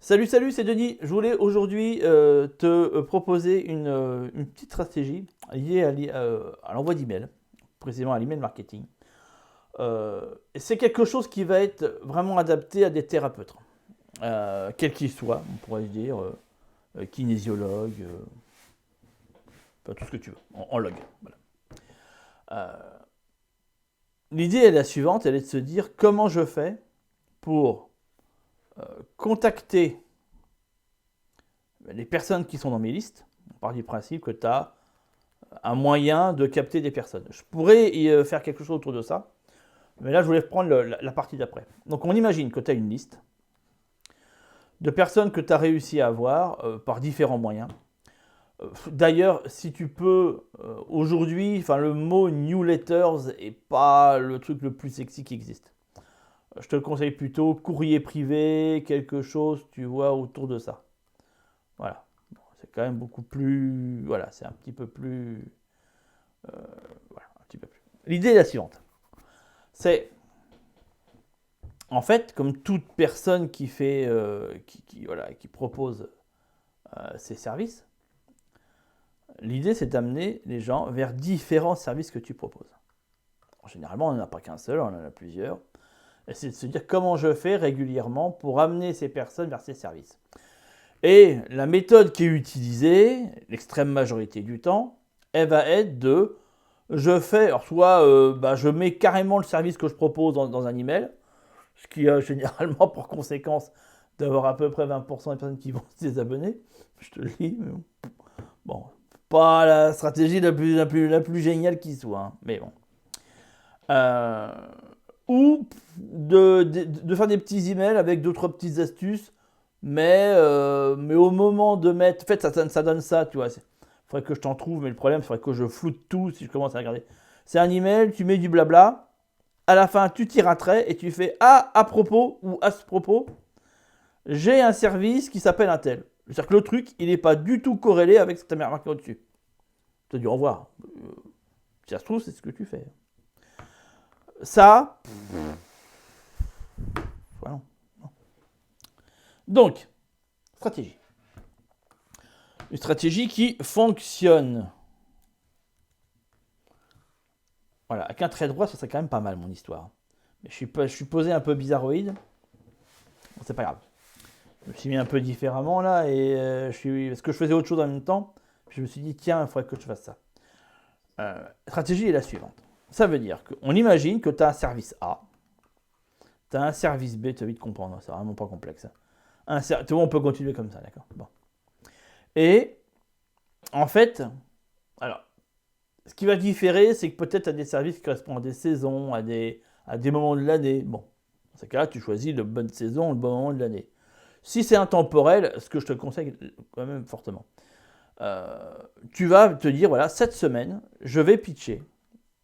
Salut, salut, c'est Denis. Je voulais aujourd'hui te proposer une petite stratégie liée à l'envoi d'email, précisément à l'email marketing. Et c'est quelque chose qui va être vraiment adapté à des thérapeutes, quels qu'ils soient, on pourrait se dire, kinésiologues, enfin, tout ce que tu veux, en log. Voilà. Euh, L'idée est la suivante, elle est de se dire comment je fais pour contacter les personnes qui sont dans mes listes. On part du principe que tu as un moyen de capter des personnes. Je pourrais faire quelque chose autour de ça, mais là je voulais prendre la partie d'après. Donc on imagine que tu as une liste de personnes que tu as réussi à avoir par différents moyens. D'ailleurs, si tu peux, aujourd'hui, le mot newsletters n'est pas le truc le plus sexy qui existe. Je te conseille plutôt courrier privé, quelque chose, tu vois, autour de ça. Voilà. Bon, c'est quand même beaucoup plus. Voilà, c'est un petit peu plus. Voilà, un petit peu plus. L'idée est la suivante. C'est. En fait, comme toute personne qui fait. Voilà, qui propose ses services, l'idée c'est d'amener les gens vers différents services que tu proposes. Généralement, on n'en a pas qu'un seul, on en a plusieurs. Et c'est de se dire comment je fais régulièrement pour amener ces personnes vers ces services. Et la méthode qui est utilisée, l'extrême majorité du temps, elle va être de je fais, alors soit je mets carrément le service que je propose dans un email, ce qui a généralement pour conséquence d'avoir à peu près 20% des personnes qui vont se désabonner. Je te le dis, mais bon, pas la stratégie la plus géniale qui soit, hein, mais bon. Euh, ou de faire des petits emails avec d'autres petites astuces, mais au moment de mettre. En fait, ça donne ça, tu vois. Il faudrait que je t'en trouve, mais le problème, il faudrait que je floute tout si je commence à regarder. C'est un email, tu mets du blabla, à la fin, tu tires un trait et tu fais ah, à propos ou à ce propos, j'ai un service qui s'appelle un tel. C'est-à-dire que le truc, il n'est pas du tout corrélé avec ce que tu as marqué au-dessus. Tu as dû au revoir. Si ça se trouve, c'est ce que tu fais. Ça, voilà. Donc, stratégie. Une stratégie qui fonctionne. Voilà, avec un trait droit, ça serait quand même pas mal mon histoire. Mais je suis posé un peu bizarroïde. Bon, c'est pas grave. Je me suis mis un peu différemment là et parce que je faisais autre chose en même temps. Puis je me suis dit tiens, il faudrait que je fasse ça. La stratégie est la suivante. Ça veut dire qu'on imagine que tu as un service A, tu as un service B, tu as vite comprendre, c'est vraiment pas complexe. Tu vois, on peut continuer comme ça, d'accord. Bon. Et en fait, alors, ce qui va différer, c'est que peut-être tu as des services qui correspondent à des saisons, à des moments de l'année. Bon, dans ce cas-là, tu choisis la bonne saison, le bon moment de l'année. Si c'est intemporel, ce que je te conseille quand même fortement, tu vas te dire, voilà, cette semaine, je vais pitcher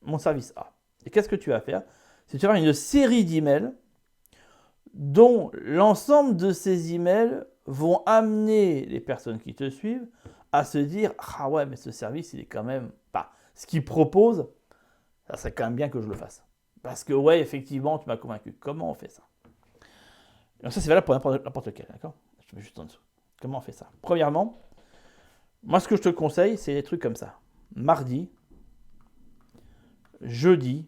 mon service A. Et qu'est-ce que tu vas faire? C'est tu vas faire une série d'emails dont l'ensemble de ces emails vont amener les personnes qui te suivent à se dire ah ouais, mais ce service, il est quand même pas. Ce qu'il propose, ça serait quand même bien que je le fasse. Parce que ouais, effectivement, tu m'as convaincu. Comment on fait ça? Donc ça, c'est valable pour n'importe lequel, d'accord? Je mets juste en dessous. Comment on fait ça? Premièrement, moi, ce que je te conseille, c'est des trucs comme ça. Mardi, jeudi,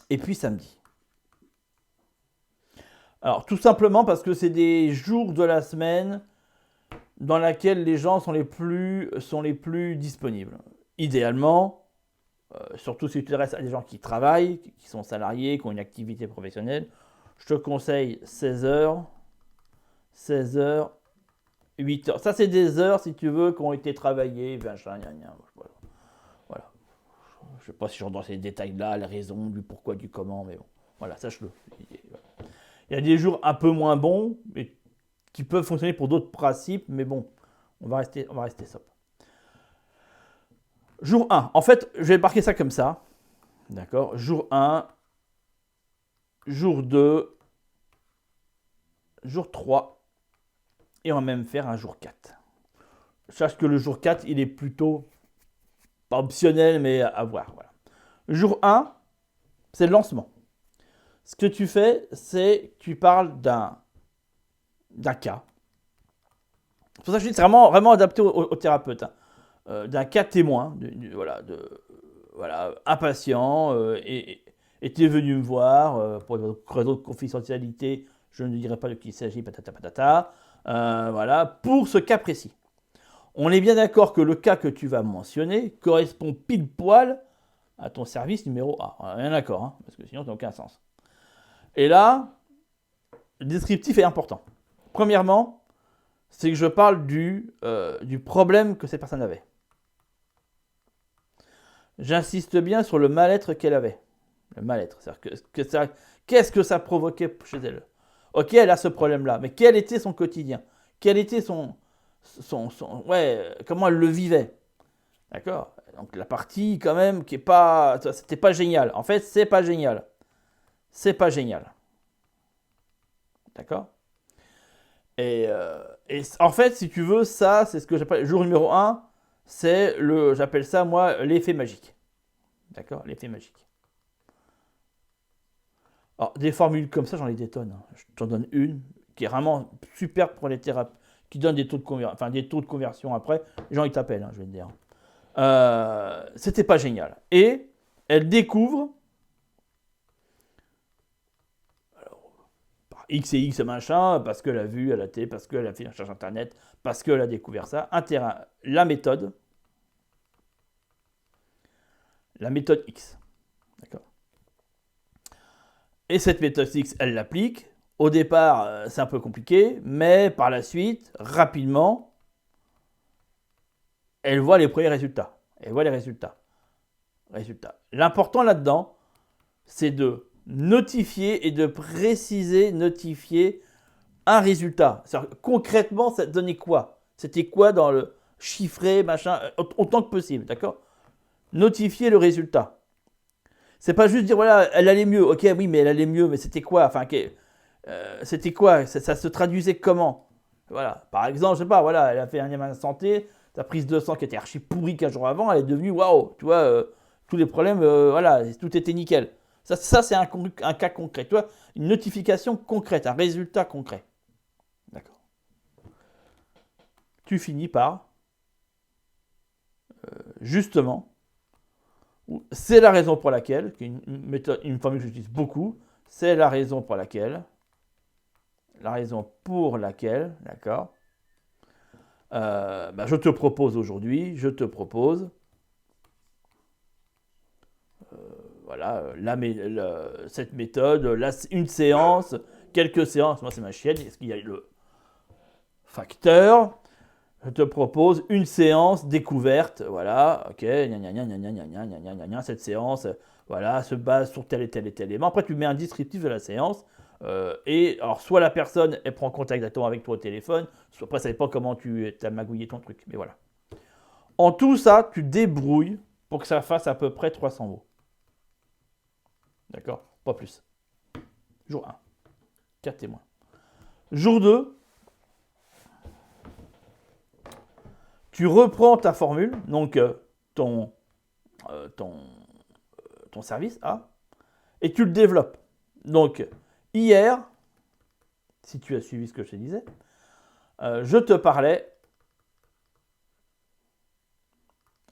et puis samedi. Alors, tout simplement parce que c'est des jours de la semaine dans lesquels les gens sont les plus disponibles. Idéalement, surtout si tu t'adresses à des gens qui travaillent, qui sont salariés, qui ont une activité professionnelle, je te conseille 16h, 16h, 8h. Ça, c'est des heures, si tu veux, qui ont été travaillées. Voilà. Voilà. Je ne sais pas si je rentre dans ces détails-là, les raisons, du pourquoi, du comment, mais bon. Voilà, sache-le. Il y a des jours un peu moins bons, mais qui peuvent fonctionner pour d'autres principes, mais bon, on va rester sobre. Jour 1, en fait, je vais marquer ça comme ça. D'accord? Jour 1, jour 2, jour 3, et on va même faire un jour 4. Sache que le jour 4, il est plutôt pas optionnel, mais à voir. Voilà. Jour 1, c'est le lancement. Ce que tu fais, c'est que tu parles d'un cas. C'est pour ça que je dis que c'est vraiment, vraiment adapté au thérapeute. Hein. D'un cas témoin, voilà, un patient était venu me voir pour des raisons de confidentialité, je ne dirai pas de qui il s'agit, patata patata, voilà, pour ce cas précis. On est bien d'accord que le cas que tu vas mentionner correspond pile poil à ton service numéro A. On est bien d'accord, hein, parce que sinon ça n'a aucun sens. Et là, le descriptif est important. Premièrement, c'est que je parle du problème que cette personne avait. J'insiste bien sur le mal-être qu'elle avait. Le mal-être, c'est-à-dire qu'est-ce que ça provoquait chez elle. Ok, elle a ce problème-là, mais quel était son quotidien? Quel était comment elle le vivait? D'accord? Donc la partie quand même qui est pas, c'était pas génial. En fait, c'est pas génial. C'est pas génial. D'accord? Et en fait, si tu veux, ça, c'est ce que j'appelle jour numéro 1, j'appelle ça moi l'effet magique. D'accord? L'effet magique. Alors, des formules comme ça, j'en ai des tonnes. Hein. Je t'en donne une qui est vraiment super pour les thérapeutes, qui donne des taux de conversion après. Les gens, ils t'appellent, hein, je vais te dire. C'était pas génial. Et elle découvre, alors, par X et X machin, parce qu'elle a vu à la télé, parce qu'elle a fait une recherche internet, parce qu'elle a découvert ça, la méthode X. D'accord. Et cette méthode X, elle l'applique. Au départ, c'est un peu compliqué, mais par la suite, rapidement, elle voit les premiers résultats. Elle voit les résultats. L'important là-dedans, c'est de notifier et de notifier un résultat. Concrètement, ça donnait quoi? C'était quoi dans le chiffré, machin, autant que possible, d'accord? Notifier le résultat. C'est pas juste dire, voilà, elle allait mieux. Ok, oui, mais elle allait mieux, mais c'était quoi? Enfin, c'était quoi? Ça se traduisait comment? Voilà. Par exemple, je sais pas, voilà, elle a fait un examen de santé, sa prise de sang qui était archi pourrie 15 jours avant, elle est devenue waouh, tu vois, tous les problèmes, voilà, tout était nickel. Ça c'est un cas concret, tu vois, une notification concrète, un résultat concret. D'accord. Tu finis par, justement, c'est la raison pour laquelle, qui est une formule que j'utilise beaucoup, c'est la raison pour laquelle, d'accord, je te propose aujourd'hui, voilà, cette méthode, une séance, quelques séances, moi c'est ma chienne, est-ce qu'il y a le facteur, je te propose une séance découverte, voilà, ok, cette séance, voilà, se base sur tel et tel élément. Après, tu mets un descriptif de la séance, et alors, soit la personne, elle prend contact directement avec toi au téléphone, soit après, ça dépend comment tu as magouillé ton truc, mais voilà. En tout ça, tu débrouilles pour que ça fasse à peu près 300 mots. D'accord? Pas plus. Jour 1, 4 témoins. Jour 2, tu reprends ta formule, donc ton service A, et tu le développes. Donc, hier, si tu as suivi ce que je te disais, je te parlais,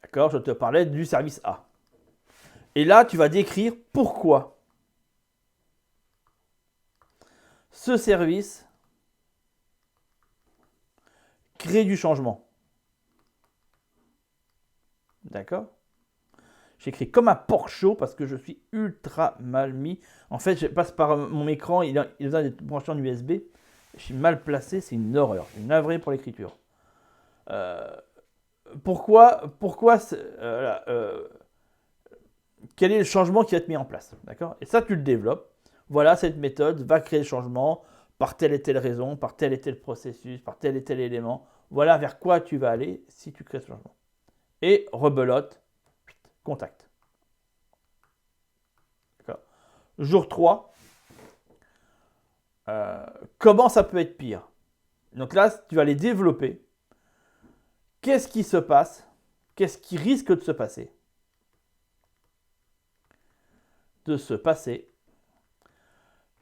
d'accord, je te parlais du service A. Et là, tu vas décrire pourquoi ce service crée du changement. D'accord? J'écris comme un porc chaud parce que je suis ultra mal mis. En fait, je passe par mon écran, il a des branchements en USB. Je suis mal placé, c'est une horreur. Une navrée pour l'écriture. Pourquoi quel est le changement qui va être mis en place? D'accord? Et ça, tu le développes. Voilà, cette méthode va créer le changement par telle et telle raison, par tel et tel processus, par tel et tel élément. Voilà vers quoi tu vas aller si tu crées ce changement. Et rebelote, contact. D'accord. Jour 3, comment ça peut être pire? Donc là, tu vas les développer. Qu'est-ce qui se passe? Qu'est-ce qui risque de se passer?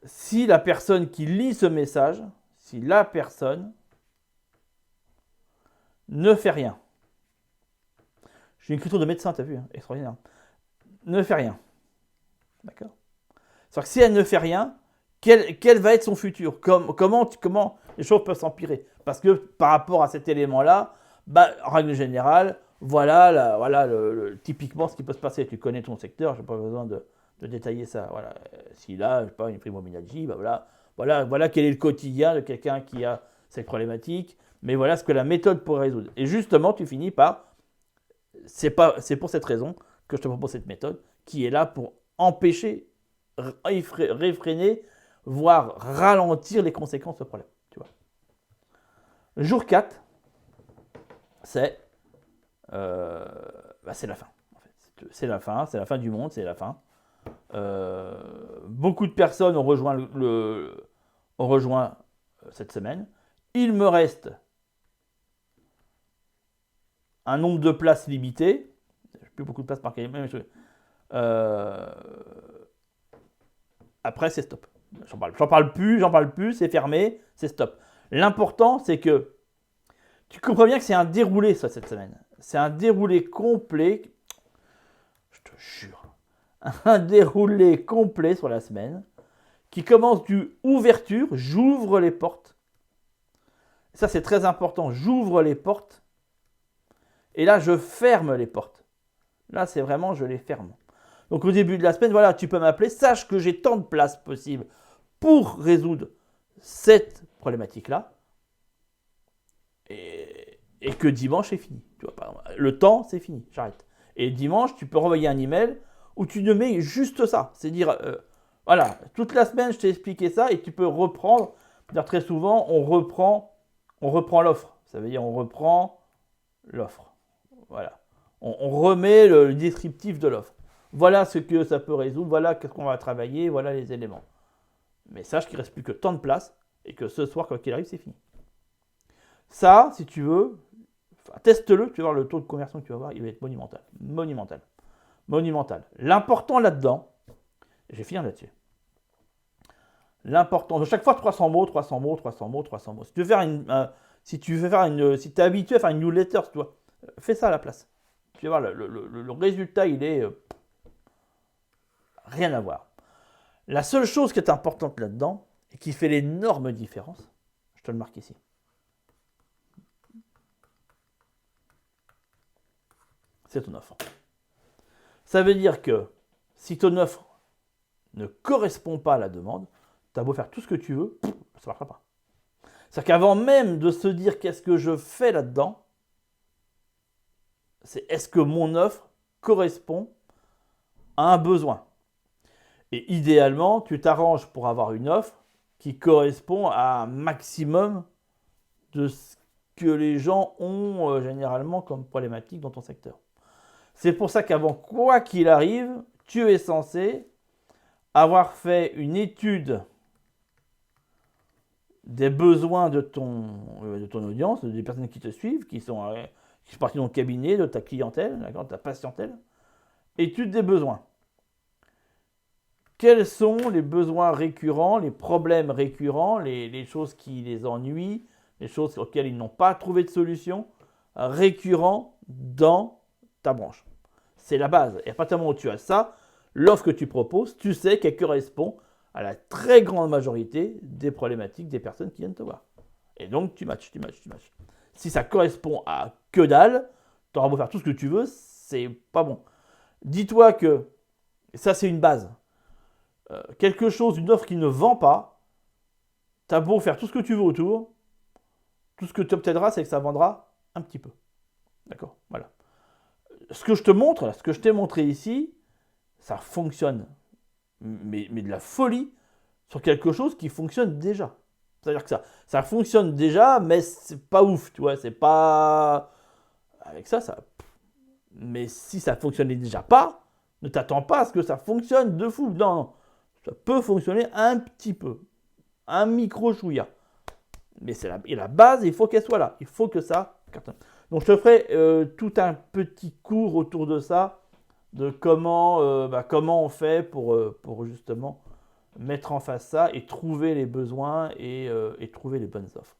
Si la personne qui lit ce message, si la personne ne fait rien. J'ai une écriture de médecin, t'as vu, hein, extraordinaire. Ne fait rien. D'accord. C'est-à-dire que si elle ne fait rien, quel va être son futur? Comment les choses peuvent s'empirer? Parce que par rapport à cet élément-là, en règle générale, voilà typiquement ce qui peut se passer. Tu connais ton secteur, je n'ai pas besoin de détailler ça. Voilà. S'il a, je sais pas, une fibromyalgie, voilà quel est le quotidien de quelqu'un qui a cette problématique. Mais voilà ce que la méthode pourrait résoudre. Et justement, tu finis par, c'est pour cette raison que je te propose cette méthode, qui est là pour empêcher, réfréner, voire ralentir les conséquences de ce problème. Tu vois. Jour 4, c'est la fin. En fait. C'est la fin du monde, c'est la fin. Beaucoup de personnes ont rejoint cette semaine. Il me reste un nombre de places limité. Je n'ai plus beaucoup de places par même. Après, c'est stop. J'en parle plus, c'est fermé, c'est stop. L'important, c'est que tu comprends bien que c'est un déroulé, ça, cette semaine. C'est un déroulé complet. Je te jure. Un déroulé complet sur la semaine qui commence du ouverture, j'ouvre les portes. Ça, c'est très important. J'ouvre les portes. Et là, je ferme les portes. Là, c'est vraiment, je les ferme. Donc, au début de la semaine, voilà, tu peux m'appeler. Sache que j'ai tant de places possibles pour résoudre cette problématique-là. Et que dimanche, c'est fini. Tu vois, le temps, c'est fini. J'arrête. Et dimanche, tu peux renvoyer un email où tu ne mets juste ça. C'est dire, voilà, toute la semaine, je t'ai expliqué ça et tu peux reprendre. Très souvent, on reprend l'offre. Ça veut dire, on reprend l'offre. Voilà. On remet le descriptif de l'offre. Voilà ce que ça peut résoudre. Voilà qu'est-ce qu'on va travailler. Voilà les éléments. Mais sache qu'il ne reste plus que tant de place et que ce soir, quoi qu'il arrive, c'est fini. Ça, si tu veux, teste-le, tu vas voir le taux de conversion que tu vas avoir, il va être monumental. L'important là-dedans, je vais finir là-dessus. L'important, de chaque fois 300 mots. Si tu es habitué à faire une newsletter, tu vois, fais ça à la place. Tu vas voir, le résultat, il est rien à voir. La seule chose qui est importante là-dedans, et qui fait l'énorme différence, je te le marque ici. C'est ton offre. Ça veut dire que si ton offre ne correspond pas à la demande, tu as beau faire tout ce que tu veux, ça ne marchera pas. C'est-à-dire qu'avant même de se dire qu'est-ce que je fais là-dedans, c'est est-ce que mon offre correspond à un besoin. Et idéalement, tu t'arranges pour avoir une offre qui correspond à un maximum de ce que les gens ont généralement comme problématique dans ton secteur. C'est pour ça qu'avant quoi qu'il arrive, tu es censé avoir fait une étude des besoins de ton audience, des personnes qui te suivent, qui sont parties dans ton cabinet, de ta clientèle, de ta patientèle. Étude des besoins. Quels sont les besoins récurrents, les problèmes récurrents, les choses qui les ennuient, les choses auxquelles ils n'ont pas trouvé de solution récurrents dans ta branche. C'est la base. Et à partir du moment où tu as ça, l'offre que tu proposes, tu sais qu'elle correspond à la très grande majorité des problématiques des personnes qui viennent te voir. Et donc, tu matches. Si ça correspond à que dalle, tu auras beau faire tout ce que tu veux, c'est pas bon. Dis-toi que, ça c'est une base, quelque chose, une offre qui ne vend pas, tu as beau faire tout ce que tu veux autour, tout ce que tu obtiendras, c'est que ça vendra un petit peu. D'accord? Voilà. Ce que je te montre, ce que je t'ai montré ici, ça fonctionne, mais de la folie, sur quelque chose qui fonctionne déjà. C'est-à-dire que ça fonctionne déjà, mais c'est pas ouf, tu vois, c'est pas... Avec ça... Mais si ça fonctionnait déjà pas, ne t'attends pas à ce que ça fonctionne de fou. Non, ça peut fonctionner un petit peu, un micro-chouïa. Mais c'est la base, il faut qu'elle soit là, il faut que ça... Donc je te ferai tout un petit cours autour de ça, de comment on fait pour justement mettre en face ça et trouver les besoins et trouver les bonnes offres.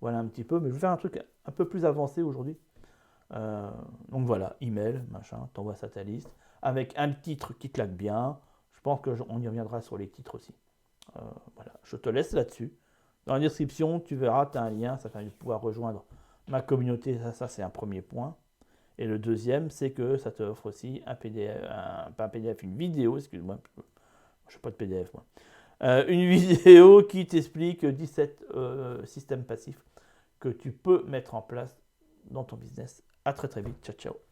Voilà un petit peu, mais je vais faire un truc un peu plus avancé aujourd'hui. Donc voilà, email, machin, t'envoies ça à ta liste, avec un titre qui claque bien. Je pense qu'on y reviendra sur les titres aussi. Voilà, je te laisse là-dessus. Dans la description, tu verras, tu as un lien, ça permet de pouvoir rejoindre ma communauté, ça c'est un premier point. Et le deuxième, c'est que ça te offre aussi un PDF, pas un PDF, une vidéo, excuse-moi, je ne fais pas de PDF moi. Une vidéo qui t'explique 17 systèmes passifs que tu peux mettre en place dans ton business. À très très vite, ciao ciao.